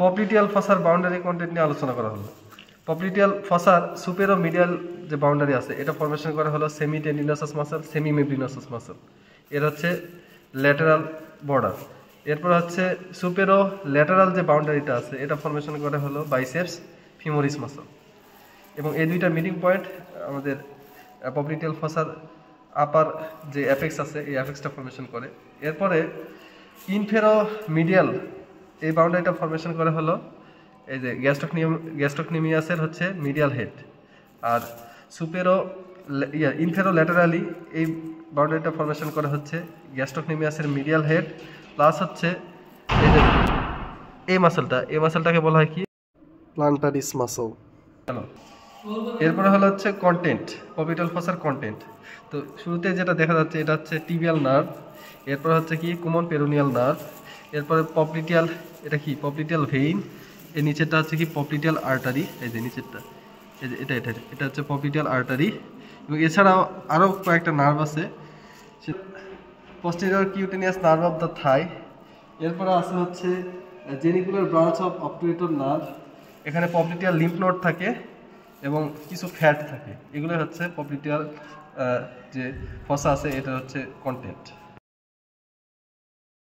Popliteal ফসার boundary content নিয়ে আলোচনা করা হলো। পপলিটিয়াল ফসার সুপেরো মিডিয়াল যে বাউন্ডারি আছে এটা ফরমেশন করা হলো semi tendinosus muscle, semi membranosus muscle. এর হচ্ছে ল্যাটারাল বর্ডার। এরপর হচ্ছে সুপেরো ল্যাটারাল যে বাউন্ডারিটা আছে এটা ফরমেশন করা হলো বাইসেপস ফিমোরিস মাসল। এবং এই দুইটা মিডিং পয়েন্ট আমাদের পপলিটিয়াল ফসার আপার যে অ্যাপেক্স আছে এই অ্যাপেক্সটা ফরমেশন করে। এরপরে ইনফেরো মিডিয়াল এই বাউন্ডারিটা ফরমেশন করা হলো এই যে গ্যাস্ট্রোকনিমিয়াসের হচ্ছে মিডিয়াল হেড। আর সুপেরো ইনফেরো ল্যাটারালি এই বাউন্ডারিটা ফরমেশন করা হচ্ছে গ্যাস্ট্রোকনিমিয়াসের মিডিয়াল হেড প্লাস হচ্ছে এই যে এই মাসলটাকে বলা হয় কি প্লান্টারিস মাসল। এরপরে হলো হচ্ছে কন্টেন্ট, পপলিটিয়াল ফসার কন্টেন্ট। তো শুরুতে যেটা দেখা যাচ্ছে এটা হচ্ছে টিবিয়াল নার্ভ, এরপর হচ্ছে কি কুমন পেরোনিয়াল নার্ভ, এরপরে পপলিটিয়াল, এটা কি পপলিটিয়াল ভেইন, এর নিচেরটা হচ্ছে কি পপলিটিয়াল আর্টারি, এই যে নিচেরটা এই যে এটা হচ্ছে পপলিটিয়াল আর্টারি। এবং এছাড়াও আরও কয়েকটা নার্ভ আছে, posterior cutaneous nerve of the thigh. এরপরে আছে হচ্ছে genicular branch of obturator nerve. এখানে পপলিটিয়াল লিম্ফ নোড থাকে এবং কিছু ফ্যাট থাকে। এগুলো হচ্ছে পপলিটিয়াল যে ফসা আছে এটা হচ্ছে কন্টেন্ট।